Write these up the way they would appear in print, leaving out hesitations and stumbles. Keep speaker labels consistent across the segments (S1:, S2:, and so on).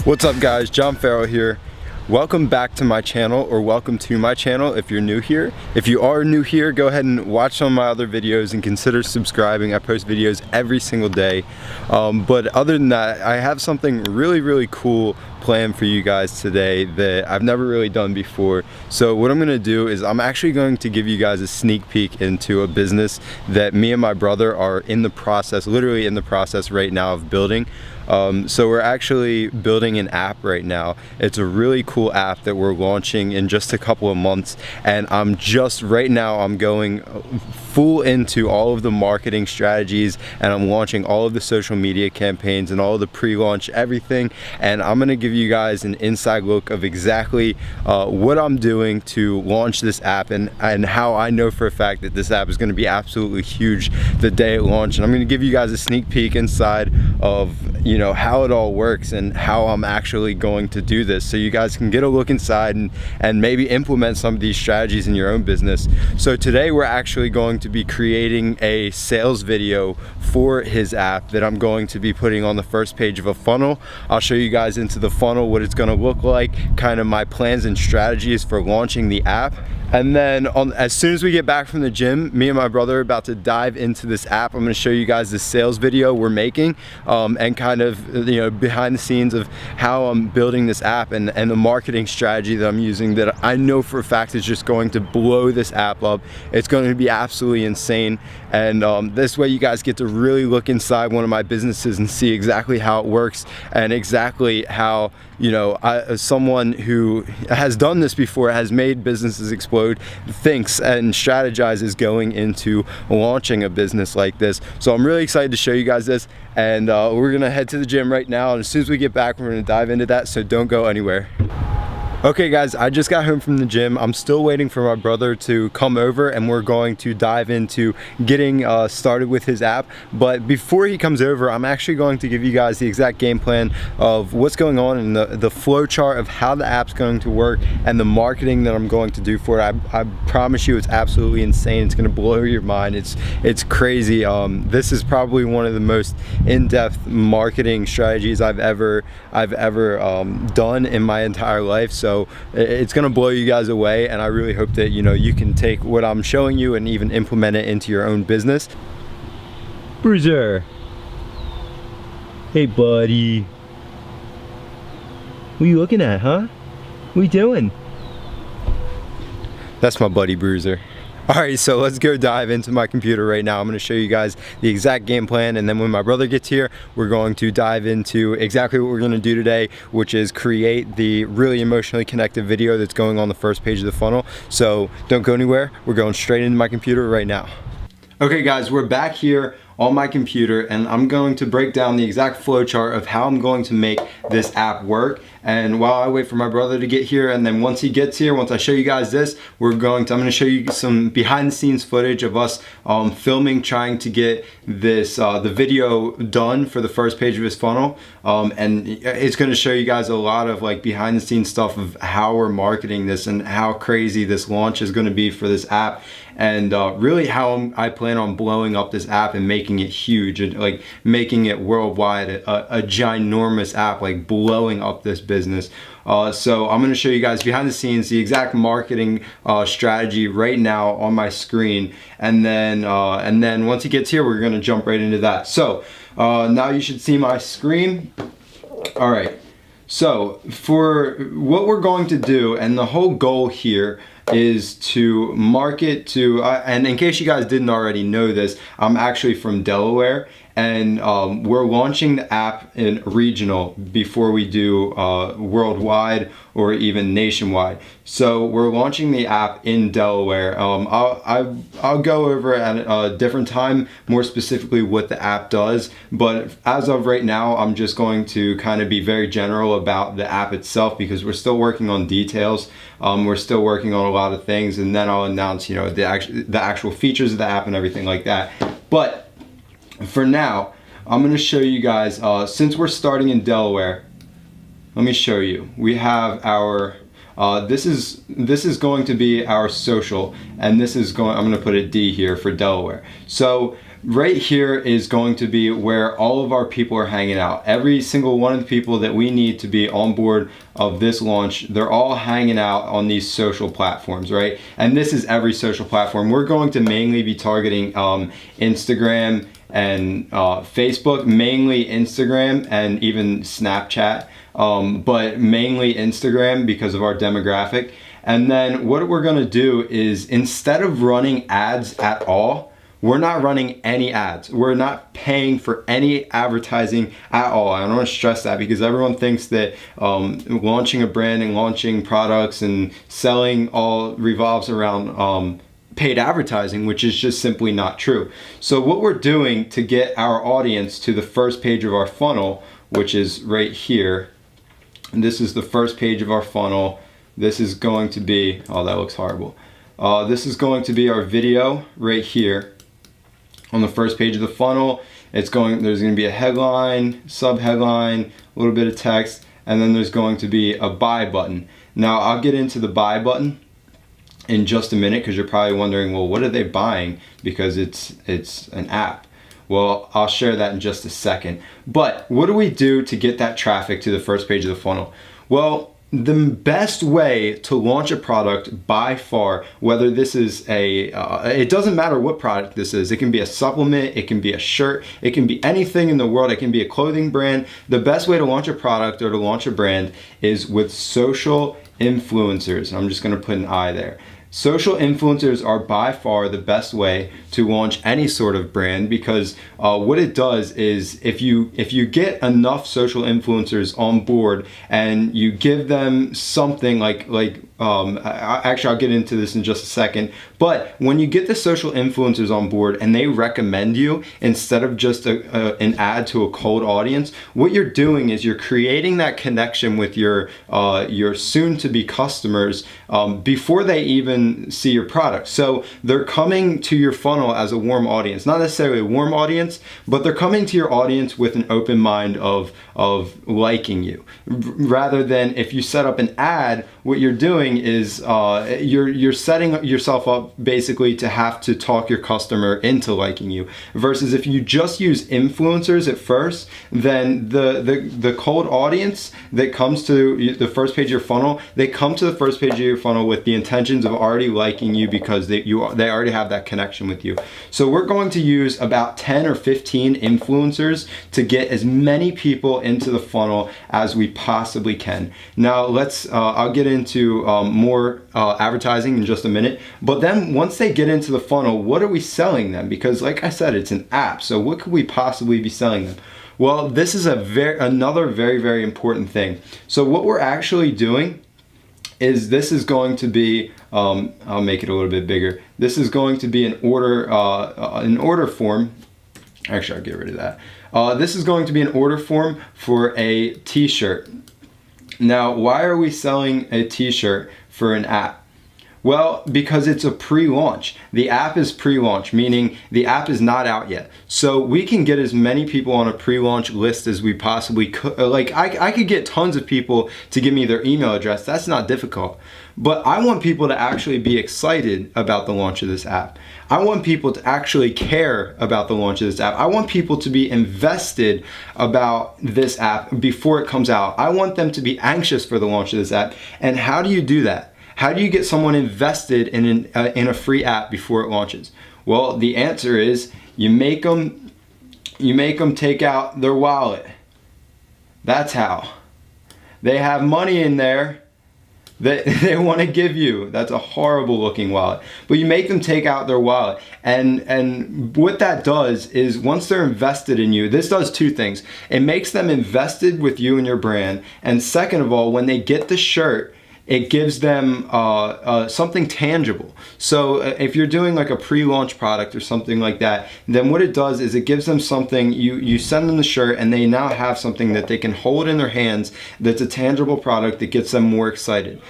S1: What's up guys, John Farrell here. Welcome back to my channel, or welcome to my channel if you're new here. If you are new here, go ahead and watch some of my other videos and consider subscribing. I post videos every single day. But other than that, I have something really cool planned for you guys today that I've never really done before. So what I'm gonna do is I'm actually going to give you guys a sneak peek into a business that me and my brother are in the process, literally in the process right now of building. So we're actually building an app right now. It's a really cool app that we're launching in just a couple of months, and I'm going full into all of the marketing strategies, and I'm launching all of the social media campaigns and all of the pre-launch everything, and I'm gonna give you guys an inside look of exactly what I'm doing to launch this app, and how I know for a fact that this app is gonna be absolutely huge the day it launched. And I'm gonna give you guys a sneak peek inside of how it all works and how I'm actually going to do this, so you guys can get a look inside and maybe implement some of these strategies in your own business. So today we're actually going to be creating a sales video for his app that I'm going to be putting on the first page of a funnel. I'll show you guys into the funnel, what it's going to look like, kind of my plans and strategies for launching the app. And then as soon as we get back from the gym, me and my brother are about to dive into this app. I'm going to show you guys the sales video we're making, and kind of behind the scenes of how I'm building this app, and the marketing strategy that I'm using that I know for a fact is just going to blow this app up. It's going to be absolutely insane, and this way you guys get to really look inside one of my businesses and see exactly how it works, and exactly how someone who has done this before, has made businesses explode, thinks and strategizes going into launching a business like this. So I'm really excited to show you guys this, and we're gonna head to the gym right now, and as soon as we get back we're gonna dive into that, so don't go anywhere. Okay guys, I just got home from the gym. I'm still waiting for my brother to come over, and we're going to dive into getting started with his app. But before he comes over, I'm actually going to give you guys the exact game plan of what's going on, and the flow chart of how the app's going to work, and the marketing that I'm going to do for it. I promise you it's absolutely insane. It's gonna blow your mind. It's crazy. This is probably one of the most in-depth marketing strategies I've ever done in my entire life. So it's gonna blow you guys away, and I really hope that you can take what I'm showing you and even implement it into your own business. Bruiser, hey buddy, what are you looking at, huh? What are you doing? That's my buddy Bruiser. Alright, so let's go dive into my computer right now. I'm going to show you guys the exact game plan, and then when my brother gets here, we're going to dive into exactly what we're going to do today, which is create the really emotionally connected video that's going on the first page of the funnel. So don't go anywhere. We're going straight into my computer right now. Okay guys, we're back here on my computer, and I'm going to break down the exact flow chart of how I'm going to make this app work. And while I wait for my brother to get here, and then once he gets here, once I show you guys this, I'm going to show you some behind the scenes footage of us filming, trying to get this the video done for the first page of his funnel, and it's going to show you guys a lot of behind the scenes stuff of how we're marketing this, and how crazy this launch is going to be for this app, and really how I plan on blowing up this app and making it huge, and making it worldwide, a ginormous app, blowing up this business. So I'm going to show you guys behind the scenes the exact marketing strategy right now on my screen, and then once he gets here, we're going to jump right into that. So now you should see my screen. All right, so for what we're going to do, and the whole goal here is to market to, and in case you guys didn't already know this, I'm actually from Delaware, and we're launching the app in regional before we do worldwide or even nationwide. So we're launching the app in Delaware. I'll go over at a different time more specifically what the app does, but as of right now, I'm just going to kind of be very general about the app itself, because we're still working on details. We're still working on a lot of things, and then I'll announce the actual features of the app and everything like that. But for now, I'm going to show you guys, since we're starting in Delaware, let me show you. We have our, this is going to be our social, and this is going, I'm going to put a D here for Delaware. So right here is going to be where all of our people are hanging out. Every single one of the people that we need to be on board of this launch, they're all hanging out on these social platforms, right? And this is every social platform. We're going to mainly be targeting Instagram and Facebook, mainly Instagram and even Snapchat, but mainly Instagram because of our demographic. And then what we're gonna do is, instead of running ads at all, we're not running any ads. We're not paying for any advertising at all. I don't want to stress that, because everyone thinks that launching a brand and launching products and selling all revolves around paid advertising, which is just simply not true. So what we're doing to get our audience to the first page of our funnel, which is right here, and this is the first page of our funnel. This is going to be, oh, that looks horrible. This is going to be our video right here. On the first page of the funnel, there's going to be a headline, sub-headline, a little bit of text, and then there's going to be a buy button. Now, I'll get into the buy button in just a minute, because you're probably wondering, well, what are they buying? Because it's an app. Well, I'll share that in just a second. But what do we do to get that traffic to the first page of the funnel? Well, the best way to launch a product by far, whether this is it doesn't matter what product this is. It can be a supplement, it can be a shirt, it can be anything in the world, it can be a clothing brand. The best way to launch a product or to launch a brand is with social influencers. I'm just gonna put an I there. Social influencers are by far the best way to launch any sort of brand, because what it does is, if you get enough social influencers on board and you give them something actually I'll get into this in just a second, but when you get the social influencers on board and they recommend you instead of just an ad to a cold audience, what you're doing is you're creating that connection with your soon-to-be customers before they even see your product. So they're coming to your funnel as a warm audience, not necessarily a warm audience, but they're coming to your audience with an open mind of liking you. Rather than if you set up an ad, what you're doing is you're setting yourself up basically to have to talk your customer into liking you. Versus if you just use influencers at first, then the cold audience that comes to the first page of your funnel, they come to the first page of your funnel with the intentions of already liking you, because they already have that connection with you. So we're going to use about 10 or 15 influencers to get as many people into the funnel as we possibly can. Now I'll get into more advertising in just a minute, but then once they get into the funnel, what are we selling them? Because like I said, it's an app, so what could we possibly be selling them? Well, this is another very, very important thing. So what we're actually doing is, this is going to be, I'll make it a little bit bigger. This is going to be an order form. Actually, I'll get rid of that. This is going to be an order form for a t-shirt. Now, why are we selling a t-shirt for an app? Well, because it's a pre-launch. The app is pre-launch, meaning the app is not out yet. So we can get as many people on a pre-launch list as we possibly could. I could get tons of people to give me their email address. That's not difficult. But I want people to actually be excited about the launch of this app. I want people to actually care about the launch of this app. I want people to be invested about this app before it comes out. I want them to be anxious for the launch of this app. And how do you do that? How do you get someone invested in a free app before it launches? Well, the answer is you make them take out their wallet. That's how. They have money in there that they want to give you. That's a horrible looking wallet. But you make them take out their wallet. And what that does is, once they're invested in you, this does two things. It makes them invested with you and your brand. And second of all, when they get the shirt, it gives them something tangible. So if you're doing like a pre-launch product or something like that, then what it does is it gives them something. You send them the shirt and they now have something that they can hold in their hands that's a tangible product that gets them more excited.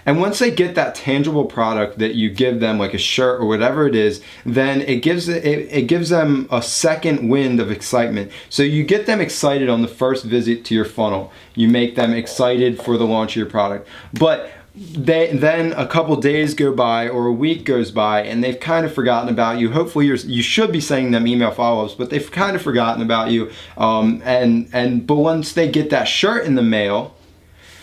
S1: And once they get that tangible product that you give them, like a shirt or whatever it is, then it gives them a second wind of excitement. So you get them excited on the first visit to your funnel. You make them excited for the launch of your product. But then a couple days go by or a week goes by and they've kind of forgotten about you. Hopefully you should be sending them email follow-ups, but they've kind of forgotten about you. But once they get that shirt in the mail,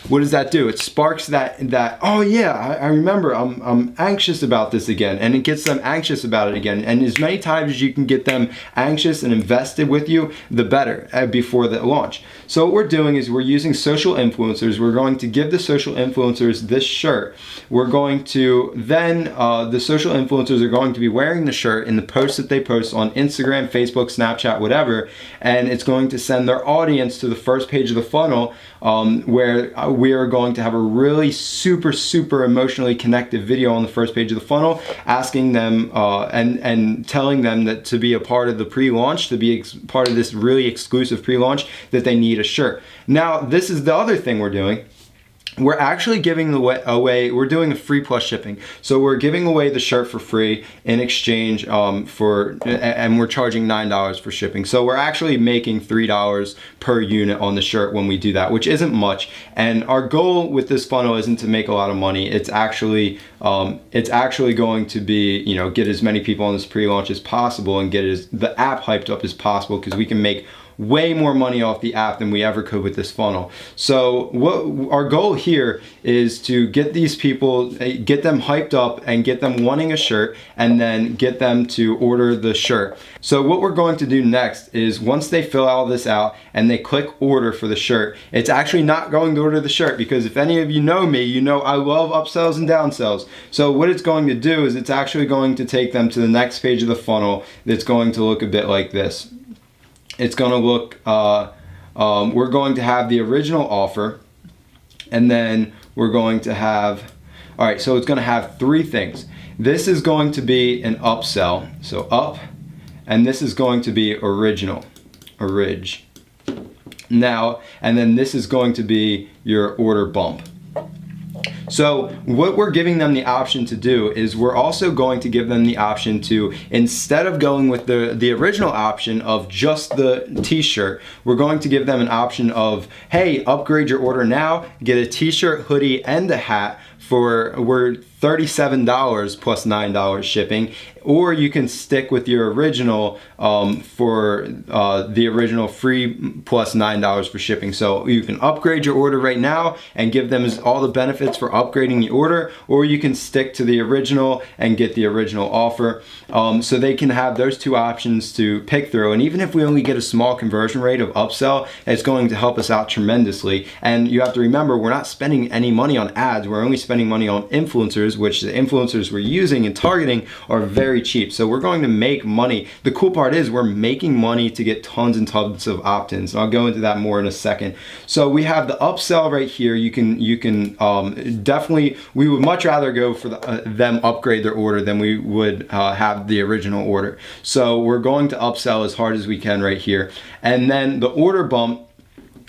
S1: what does that do? It sparks that oh yeah, I remember, I'm anxious about this again, and it gets them anxious about it again. And as many times as you can get them anxious and invested with you, the better before the launch. So what we're doing is we're using social influencers. We're going to give the social influencers this shirt. We're going to then, the social influencers are going to be wearing the shirt in the posts that they post on Instagram, Facebook, Snapchat, whatever, and it's going to send their audience to the first page of the funnel, where we are going to have a really super emotionally connected video on the first page of the funnel, asking them and telling them that to be a part of the pre-launch, to be part of this really exclusive pre-launch, that they need a shirt. Now, this is the other thing we're doing. We're actually giving away, we're doing a free plus shipping. So we're giving away the shirt for free in exchange and we're charging $9 for shipping. So we're actually making $3 per unit on the shirt when we do that, which isn't much. And our goal with this funnel isn't to make a lot of money. It's actually going to be, you know, get as many people on this pre-launch as possible and get the app hyped up as possible, because we can make way more money off the app than we ever could with this funnel. So what our goal here is to get these people, get them hyped up and get them wanting a shirt, and then get them to order the shirt. So what we're going to do next is, once they fill all this out and they click order for the shirt, it's actually not going to order the shirt, because if any of you know me, you know I love upsells and downsells. So what it's going to do is it's actually going to take them to the next page of the funnel that's going to look a bit like this. It's going to look, we're going to have the original offer, and then we're going to have, all right, so it's going to have three things. This is going to be an upsell, so up, and this is going to be original, now, and then this is going to be your order bump. So what we're giving them the option to do is we're also going to give them the option to, instead of going with the original option of just the t-shirt, we're going to give them an option of, hey, upgrade your order now, get a t-shirt, hoodie, and a hat we're $37 plus $9 shipping, or you can stick with your original for the original free plus $9 for shipping. So you can upgrade your order right now and give them all the benefits for upgrading the order, or you can stick to the original and get the original offer. So they can have those two options to pick through. And even if we only get a small conversion rate of upsell, it's going to help us out tremendously. And you have to remember, we're not spending any money on ads. We're only spending money on influencers, which the influencers we're using and targeting are very cheap. So we're going to make money. The cool part is we're making money to get tons and tons of opt-ins. And I'll go into that more in a second. So we have the upsell right here. You can definitely, we would much rather go for them upgrade their order than we would have the original order. So we're going to upsell as hard as we can right here. And then the order bump,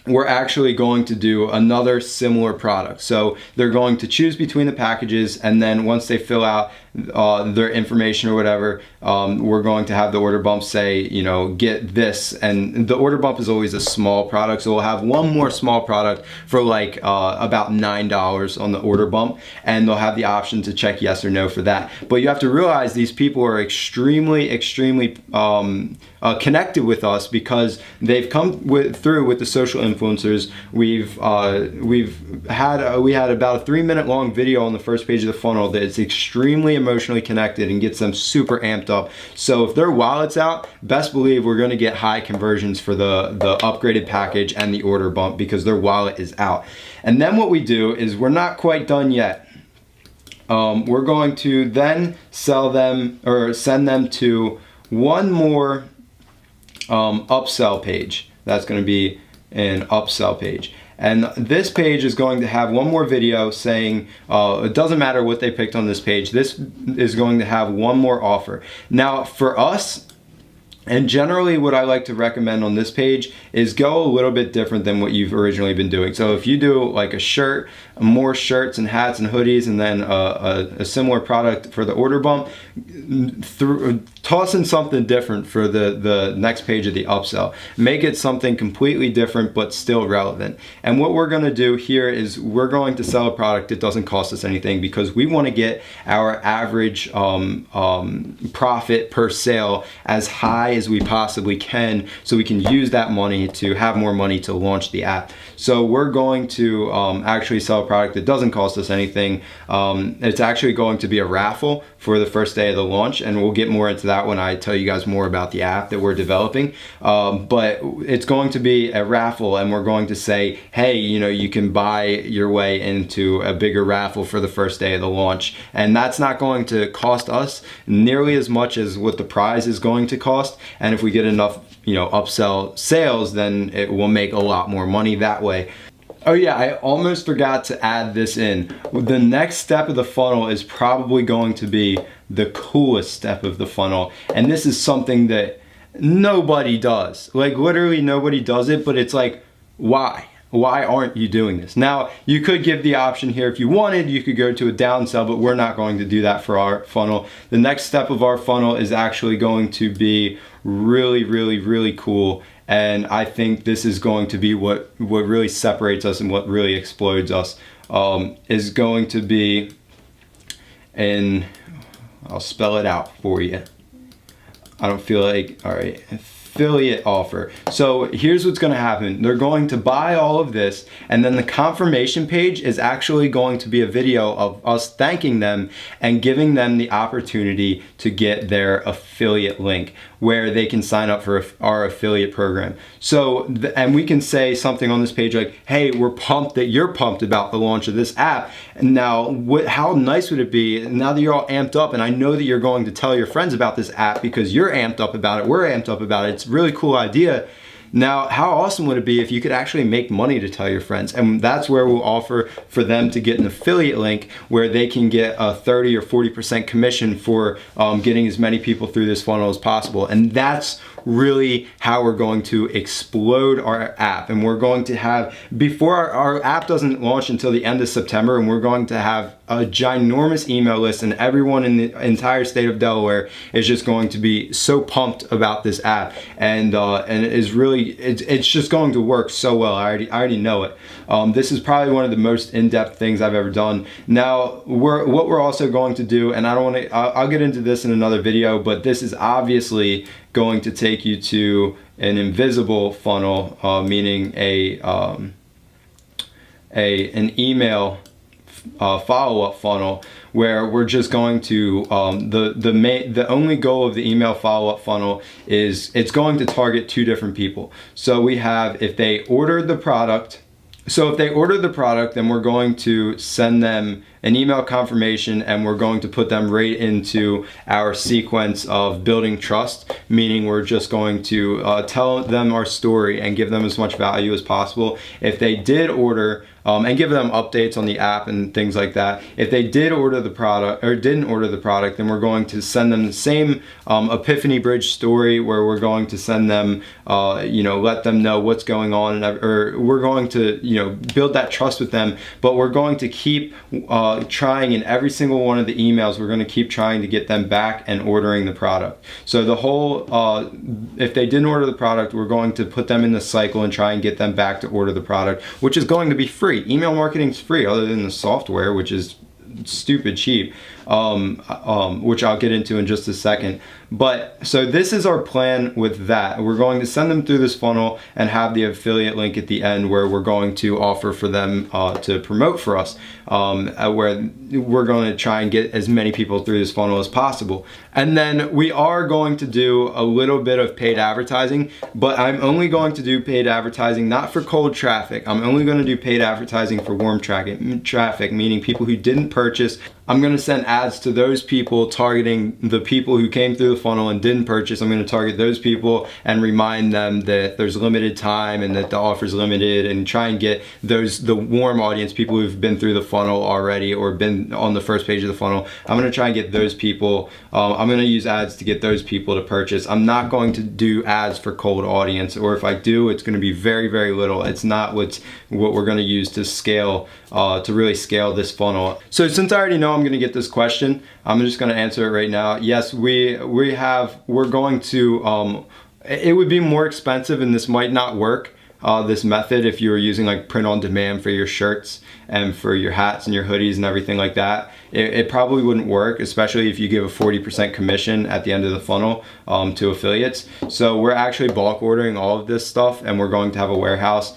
S1: we're actually going to do another similar product. So they're going to choose between the packages, and then once they fill out their information or whatever, we're going to have the order bump say, you know, get this. And the order bump is always a small product, so we'll have one more small product for like about $9 on the order bump, and they'll have the option to check yes or no for that. But you have to realize these people are extremely connected with us because they've come through with the social influencers. We had about a 3-minute long video on the first page of the funnel that's extremely emotionally connected and gets them super amped up. So if their wallet's out, best believe we're going to get high conversions for the upgraded package and the order bump because their wallet is out. And then what we do is, we're not quite done yet. We're going to then sell them or send them to one more upsell page. That's going to be an upsell page. And this page is going to have one more video saying, it doesn't matter what they picked on this page, this is going to have one more offer. Now for us, and generally what I like to recommend on this page is go a little bit different than what you've originally been doing. So if you do like a shirt, more shirts and hats and hoodies, and then a similar product for the order bump, toss in something different for the next page of the upsell. Make it something completely different but still relevant. And what we're gonna do here is we're going to sell a product that doesn't cost us anything, because we wanna get our average profit per sale as high as we possibly can, so we can use that money to have more money to launch the app. So we're going to actually sell a product that doesn't cost us anything. It's actually going to be a raffle for the first day of the launch, and we'll get more into that when I tell you guys more about the app that we're developing. But it's going to be a raffle, and we're going to say, hey, you know, you can buy your way into a bigger raffle for the first day of the launch. And that's not going to cost us nearly as much as what the prize is going to cost. And if we get enough, you know, upsell sales, then it will make a lot more money that way. Oh yeah, I almost forgot to add this in. The next step of the funnel is probably going to be the coolest step of the funnel. And this is something that nobody does. Like, literally nobody does it, but it's like, why? Why aren't you doing this? Now, you could give the option here if you wanted, you could go to a downsell, but we're not going to do that for our funnel. The next step of our funnel is actually going to be really, really, really cool. And I think this is going to be what really separates us and what really explodes us, is going to be, and I'll spell it out for you. I don't feel like, all right, affiliate offer. So here's what's going to happen. They're going to buy all of this, and then the confirmation page is actually going to be a video of us thanking them and giving them the opportunity to get their affiliate link where they can sign up for our affiliate program. So, and we can say something on this page like, hey, we're pumped that you're pumped about the launch of this app. And now, how nice would it be, now that you're all amped up, and I know that you're going to tell your friends about this app because you're amped up about it, we're amped up about it, it's a really cool idea. Now, how awesome would it be if you could actually make money to tell your friends? And that's where we'll offer for them to get an affiliate link where they can get a 30 or 40% commission for getting as many people through this funnel as possible. And that's really how we're going to explode our app. And we're going to have, before our app doesn't launch until the end of September, and we're going to have a ginormous email list, and everyone in the entire state of Delaware is just going to be so pumped about this app, and it is really, it's just going to work so well. I already know it. This is probably one of the most in-depth things I've ever done. Now, what we're also going to do, and I don't want to, I'll get into this in another video, but this is obviously going to take you to an invisible funnel, meaning an email follow-up funnel, where we're just going to the only goal of the email follow-up funnel is it's going to target two different people. So we have, if they ordered the product, then we're going to send them an email confirmation, and we're going to put them right into our sequence of building trust, meaning we're just going to tell them our story and give them as much value as possible. If they did order, and give them updates on the app and things like that. If they did order the product or didn't order the product, then we're going to send them the same Epiphany Bridge story, where we're going to send them, let them know what's going on, or we're going to, build that trust with them. But we're going to keep trying in every single one of the emails. We're going to keep trying to get them back and ordering the product. So the whole, if they didn't order the product, we're going to put them in the cycle and try and get them back to order the product, which is going to be free. Email marketing is free, other than the software, which is stupid cheap, which I'll get into in just a second. But so this is our plan with that. We're going to send them through this funnel and have the affiliate link at the end, where we're going to offer for them to promote for us, where we're going to try and get as many people through this funnel as possible. And then we are going to do a little bit of paid advertising, but I'm only going to do paid advertising not for cold traffic. I'm only going to do paid advertising for warm traffic, meaning people who didn't purchase. I'm going to send ads to those people, targeting the people who came through the funnel and didn't purchase. I'm going to target those people and remind them that there's limited time and that the offer's limited, and try and get the warm audience, people who've been through the funnel already or been on the first page of the funnel. I'm going to try and get those people. I'm going to use ads to get those people to purchase. I'm not going to do ads for cold audience, or if I do, it's going to be very, very little. It's not what we're going to use to scale, to really scale this funnel. So since I already know I'm gonna get this question. I'm just gonna answer it right now. Yes, we're going to, it would be more expensive and this might not work, this method, if you were using like print on demand for your shirts and for your hats and your hoodies and everything like that. It probably wouldn't work, especially if you give a 40% commission at the end of the funnel to affiliates. So we're actually bulk ordering all of this stuff, and we're going to have a warehouse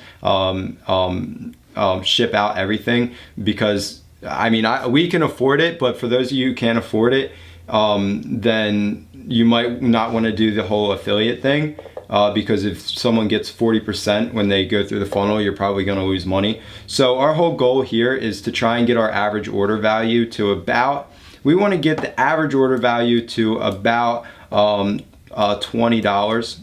S1: ship out everything, because I mean, we can afford it, but for those of you who can't afford it, then you might not want to do the whole affiliate thing, because if someone gets 40% when they go through the funnel, you're probably going to lose money. So our whole goal here is to try and get our average order value to about, we want to get the average order value to about $20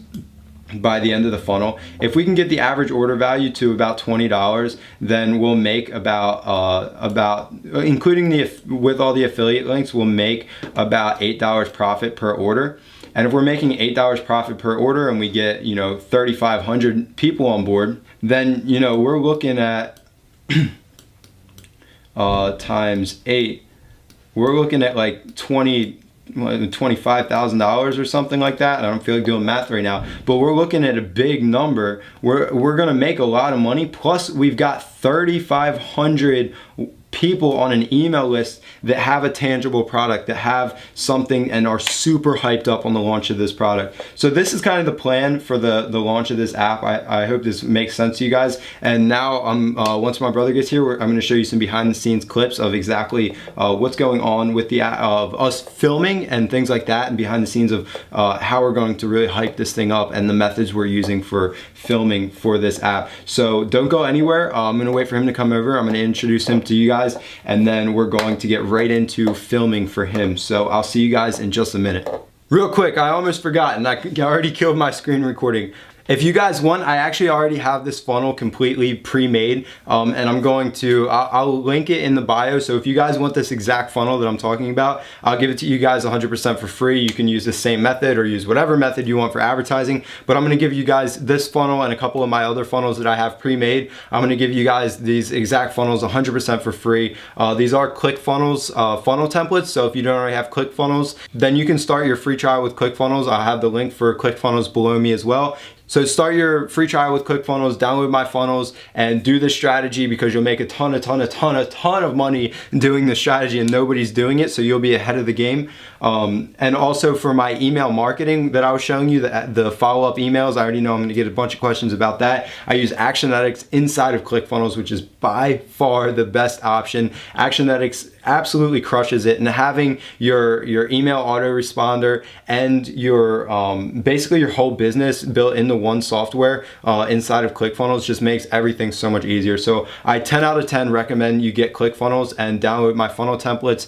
S1: by the end of the funnel. If we can get the average order value to about $20, then we'll make about including with all the affiliate links, we'll make about $8 profit per order. And if we're making $8 profit per order and we get, 3,500 people on board, then, we're looking at times 8, we're looking at like $25,000 or something like that. I don't feel like doing math right now, but we're looking at a big number. We're gonna make a lot of money. Plus we've got 3,500 people on an email list that have a tangible product, that have something and are super hyped up on the launch of this product. So this is kind of the plan for the launch of this app. I hope this makes sense to you guys. And now once my brother gets here, I'm gonna show you some behind the scenes clips of exactly what's going on with of us filming and things like that, and behind the scenes of how we're going to really hype this thing up and the methods we're using for filming for this app. So don't go anywhere. I'm gonna wait for him to come over. I'm gonna introduce him to you guys, and then we're going to get right into filming for him. So I'll see you guys in just a minute. Real quick, I almost forgot, and I already killed my screen recording. If you guys want, I actually already have this funnel completely pre-made, and I'm going to, I'll link it in the bio. So if you guys want this exact funnel that I'm talking about, I'll give it to you guys 100% for free. You can use the same method or use whatever method you want for advertising, but I'm gonna give you guys this funnel and a couple of my other funnels that I have pre-made. I'm gonna give you guys these exact funnels 100% for free. These are ClickFunnels funnel templates, so if you don't already have ClickFunnels, then you can start your free trial with ClickFunnels. I'll have the link for ClickFunnels below me as well. So start your free trial with ClickFunnels, download my funnels, and do this strategy, because you'll make a ton of money doing this strategy, and nobody's doing it, so you'll be ahead of the game. And also for my email marketing that I was showing you, the follow-up emails, I already know I'm gonna get a bunch of questions about that. I use Actionetics inside of ClickFunnels, which is by far the best option. Actionetics absolutely crushes it, and having your email autoresponder and your basically your whole business built into one software inside of ClickFunnels just makes everything so much easier. So I 10 out of 10 recommend you get ClickFunnels and download my funnel templates.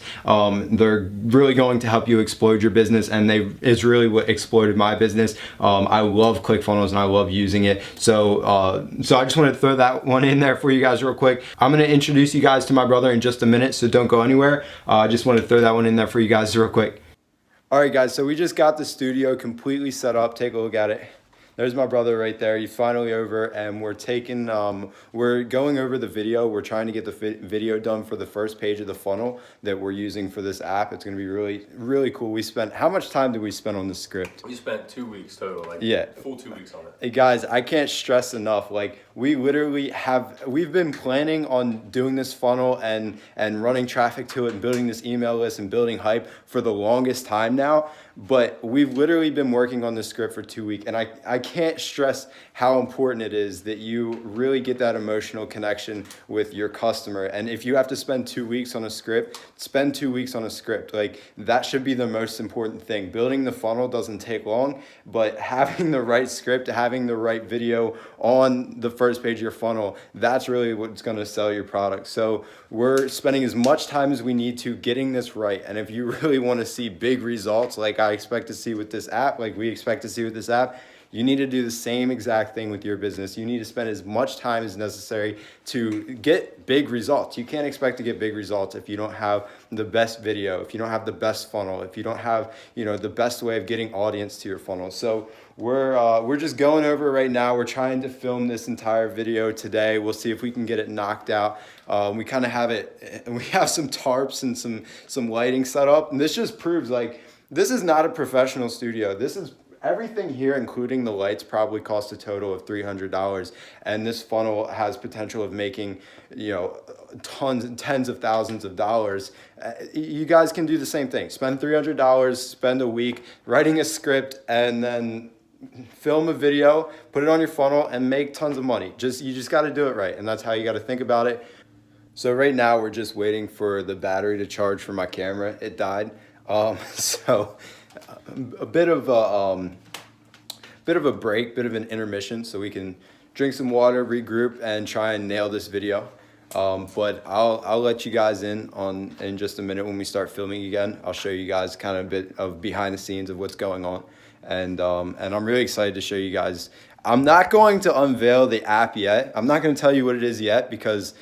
S1: They're really going to help you explode your business, and it's really what exploded my business. I love ClickFunnels and I love using it. So I just want to throw that one in there for you guys real quick. I'm going to introduce you guys to my brother in just a minute, so don't go anywhere. I just want to throw that one in there for you guys real quick. All right, guys, so we just got the studio completely set up. Take a look at it. There's my brother right there. He's finally over, and we're going over the video. We're trying to get the video done for the first page of the funnel that we're using for this app. It's gonna be really, really cool. How much time did we spend on the script?
S2: We spent 2 weeks total, full 2 weeks on it.
S1: Hey guys, I can't stress enough, we literally we've been planning on doing this funnel and running traffic to it and building this email list and building hype for the longest time now. But we've literally been working on this script for 2 weeks, and I can't stress how important it is that you really get that emotional connection with your customer. And if you have to spend 2 weeks on a script, spend 2 weeks on a script. That should be the most important thing. Building the funnel doesn't take long, but having the right script, having the right video on the first page of your funnel, that's really what's gonna sell your product. So we're spending as much time as we need to getting this right. And if you really wanna see big results like I expect to see with this app, like we expect to see with this app, You need to do the same exact thing with your business. You need to spend as much time as necessary to get big results. You can't expect to get big results if you don't have the best video, if you don't have the best funnel, if you don't have, the best way of getting audience to your funnel. So we're just going over it right now. We're trying to film this entire video today. We'll see if we can get it knocked out. We kind of have it, we have some tarps and some lighting set up. And this just proves, like, this is not a professional studio. This is everything here, including the lights, probably cost a total of $300. And this funnel has potential of making, tens of thousands of dollars. You guys can do the same thing. Spend $300, spend a week writing a script, and then film a video, put it on your funnel, and make tons of money. You just got to do it right, and that's how you got to think about it. So right now we're just waiting for the battery to charge for my camera. It died, so a bit of a break, bit of an intermission, so we can drink some water, regroup, and try and nail this video. But I'll let you guys in just a minute when we start filming again. I'll show you guys kind of a bit of behind the scenes of what's going on. And I'm really excited to show you guys. I'm not going to unveil the app yet. I'm not going to tell you what it is yet, because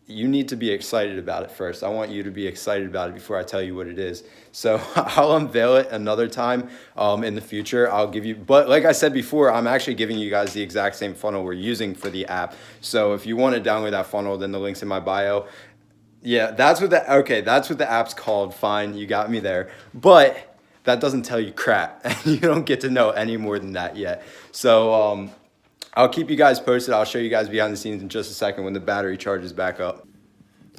S1: you need to be excited about it first. I want you to be excited about it before I tell you what it is. So I'll unveil it another time in the future. I'll give you, but like I said before, I'm actually giving you guys the exact same funnel we're using for the app. So if you want to download that funnel, then the link's in my bio. Yeah, that's what the app's called. Fine, you got me there. But that doesn't tell you crap, and you don't get to know any more than that yet. So I'll keep you guys posted. I'll show you guys behind the scenes in just a second when the battery charges back up.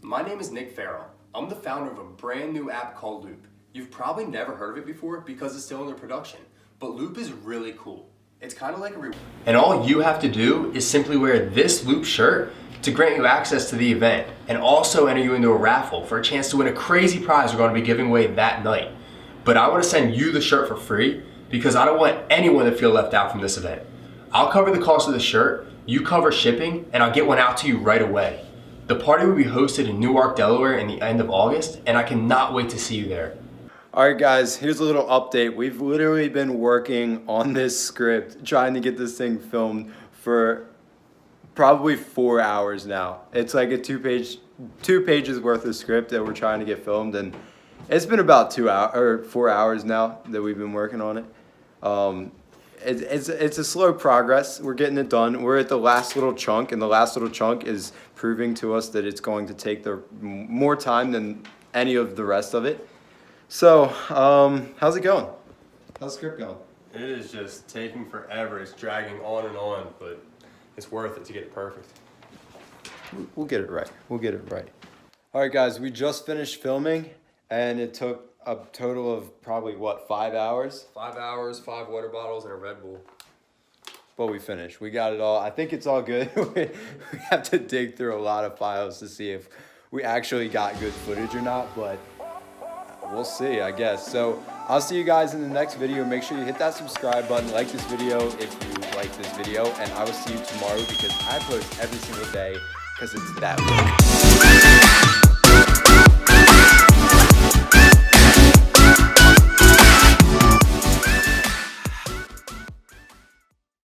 S3: My name is Nick Farrell. I'm the founder of a brand new app called Loop. You've probably never heard of it before because it's still under production, but Loop is really cool. It's kind of like a reward. And all you have to do is simply wear this Loop shirt to grant you access to the event, and also enter you into a raffle for a chance to win a crazy prize we're going to be giving away that night. But I want to send you the shirt for free because I don't want anyone to feel left out from this event. I'll cover the cost of the shirt, you cover shipping, and I'll get one out to you right away. The party will be hosted in Newark, Delaware in the end of August, and I cannot wait to see you there.
S1: All right, guys, here's a little update. We've literally been working on this script, trying to get this thing filmed for probably 4 hours now. It's like a two pages worth of script that we're trying to get filmed, and it's been about 4 hours now that we've been working on it. It's a slow progress. We're getting it done. We're at the last little chunk, and the last little chunk is proving to us that it's going to take more time than any of the rest of it. So, how's it going? How's the script going?
S2: It is just taking forever. It's dragging on, but it's worth it to get it perfect.
S1: We'll get it right. We'll get it right. All right, guys, we just finished filming, and it took a total of probably, 5 hours?
S3: 5 hours, 5 water bottles, and a Red Bull.
S1: But we finished. We got it all. I think it's all good. We have to dig through a lot of files to see if we actually got good footage or not, but we'll see, I guess. So I'll see you guys in the next video. Make sure you hit that subscribe button, like this video if you like this video, and I will see you tomorrow because I post every single day because it's that way.